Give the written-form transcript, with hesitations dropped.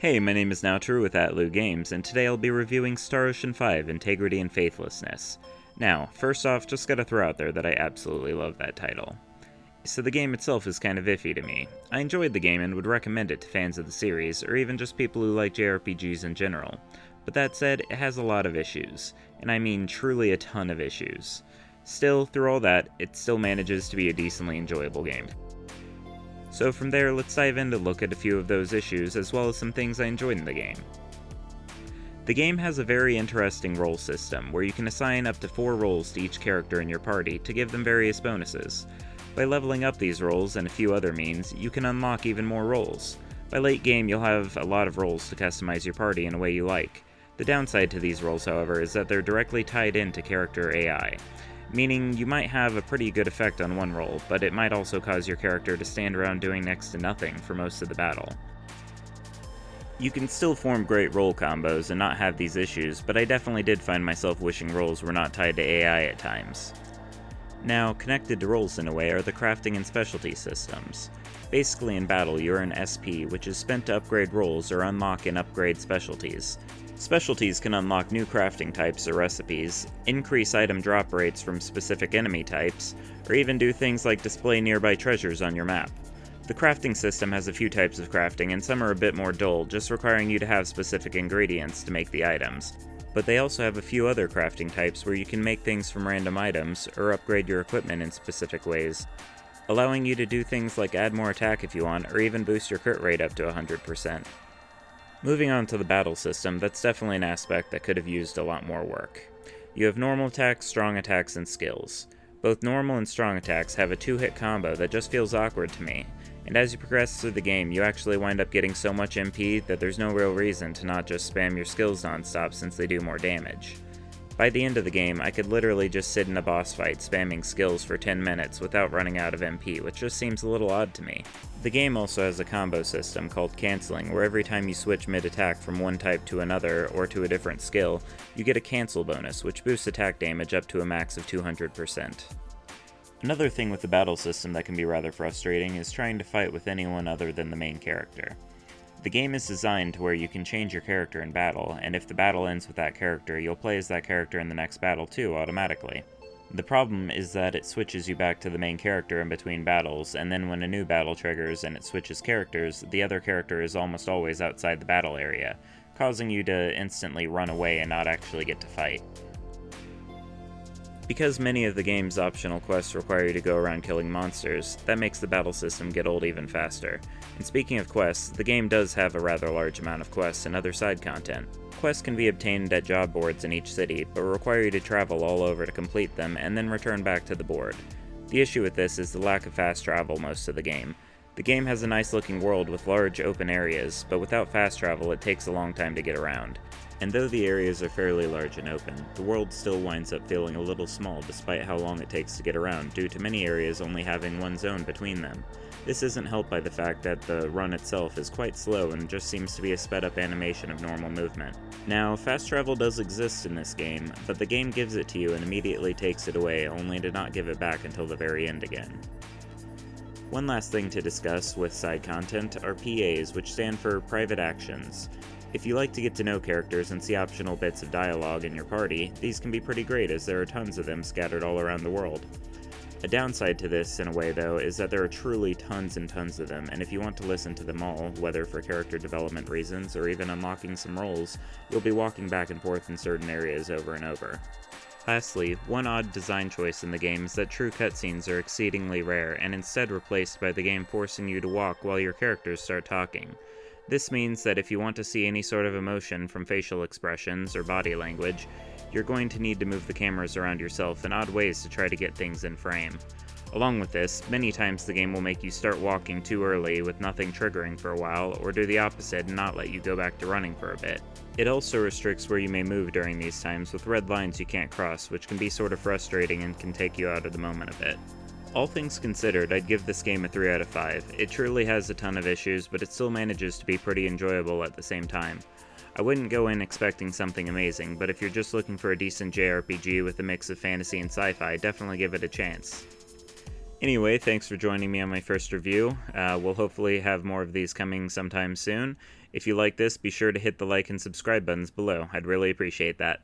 Hey, my name is AtLu with AtLu Games, and today I'll be reviewing Star Ocean 5: Integrity and Faithlessness. Now, first off, just gotta throw out there that I absolutely love that title. So the game itself is kind of iffy to me. I enjoyed the game and would recommend it to fans of the series, or even just people who like JRPGs in general. But that said, it has a lot of issues, and I mean truly a ton of issues. Still, through all that, it still manages to be a decently enjoyable game. So from there, let's dive in to look at a few of those issues, as well as some things I enjoyed in the game. The game has a very interesting role system, where you can assign up to 4 roles to each character in your party to give them various bonuses. By leveling up these roles and a few other means, you can unlock even more roles. By late game, you'll have a lot of roles to customize your party in a way you like. The downside to these roles, however, is that they're directly tied into character AI. Meaning you might have a pretty good effect on one role, but it might also cause your character to stand around doing next to nothing for most of the battle. You can still form great role combos and not have these issues, but I definitely did find myself wishing roles were not tied to AI at times. Now, connected to roles in a way are the crafting and specialty systems. Basically in battle, you're an SP, which is spent to upgrade roles or unlock and upgrade specialties. Specialties can unlock new crafting types or recipes, increase item drop rates from specific enemy types, or even do things like display nearby treasures on your map. The crafting system has a few types of crafting, and some are a bit more dull, just requiring you to have specific ingredients to make the items. But they also have a few other crafting types where you can make things from random items, or upgrade your equipment in specific ways, allowing you to do things like add more attack if you want, or even boost your crit rate up to 100%. Moving on to the battle system, that's definitely an aspect that could have used a lot more work. You have normal attacks, strong attacks, and skills. Both normal and strong attacks have a 2-hit combo that just feels awkward to me, and as you progress through the game, you actually wind up getting so much MP that there's no real reason to not just spam your skills non-stop since they do more damage. By the end of the game, I could literally just sit in a boss fight spamming skills for 10 minutes without running out of MP, which just seems a little odd to me. The game also has a combo system called canceling, where every time you switch mid-attack from one type to another or to a different skill, you get a cancel bonus, which boosts attack damage up to a max of 200%. Another thing with the battle system that can be rather frustrating is trying to fight with anyone other than the main character. The game is designed to where you can change your character in battle, and if the battle ends with that character, you'll play as that character in the next battle too, automatically. The problem is that it switches you back to the main character in between battles, and then when a new battle triggers and it switches characters, the other character is almost always outside the battle area, causing you to instantly run away and not actually get to fight. Because many of the game's optional quests require you to go around killing monsters, that makes the battle system get old even faster. And speaking of quests, the game does have a rather large amount of quests and other side content. Quests can be obtained at job boards in each city, but require you to travel all over to complete them and then return back to the board. The issue with this is the lack of fast travel most of the game. The game has a nice looking world with large open areas, but without fast travel it takes a long time to get around. And though the areas are fairly large and open, the world still winds up feeling a little small despite how long it takes to get around due to many areas only having one zone between them. This isn't helped by the fact that the run itself is quite slow and just seems to be a sped up animation of normal movement. Now, fast travel does exist in this game, but the game gives it to you and immediately takes it away, only to not give it back until the very end again. One last thing to discuss with side content are PAs, which stand for Private Actions. If you like to get to know characters and see optional bits of dialogue in your party, these can be pretty great as there are tons of them scattered all around the world. A downside to this, in a way though, is that there are truly tons and tons of them, and if you want to listen to them all, whether for character development reasons or even unlocking some roles, you'll be walking back and forth in certain areas over and over. Lastly, one odd design choice in the game is that true cutscenes are exceedingly rare and instead replaced by the game forcing you to walk while your characters start talking. This means that if you want to see any sort of emotion from facial expressions or body language, you're going to need to move the cameras around yourself in odd ways to try to get things in frame. Along with this, many times the game will make you start walking too early with nothing triggering for a while, or do the opposite and not let you go back to running for a bit. It also restricts where you may move during these times with red lines you can't cross, which can be sort of frustrating and can take you out of the moment a bit. All things considered, I'd give this game a 3 out of 5. It truly has a ton of issues, but it still manages to be pretty enjoyable at the same time. I wouldn't go in expecting something amazing, but if you're just looking for a decent JRPG with a mix of fantasy and sci-fi, definitely give it a chance. Anyway, thanks for joining me on my first review. We'll hopefully have more of these coming sometime soon. If you like this, be sure to hit the like and subscribe buttons below. I'd really appreciate that.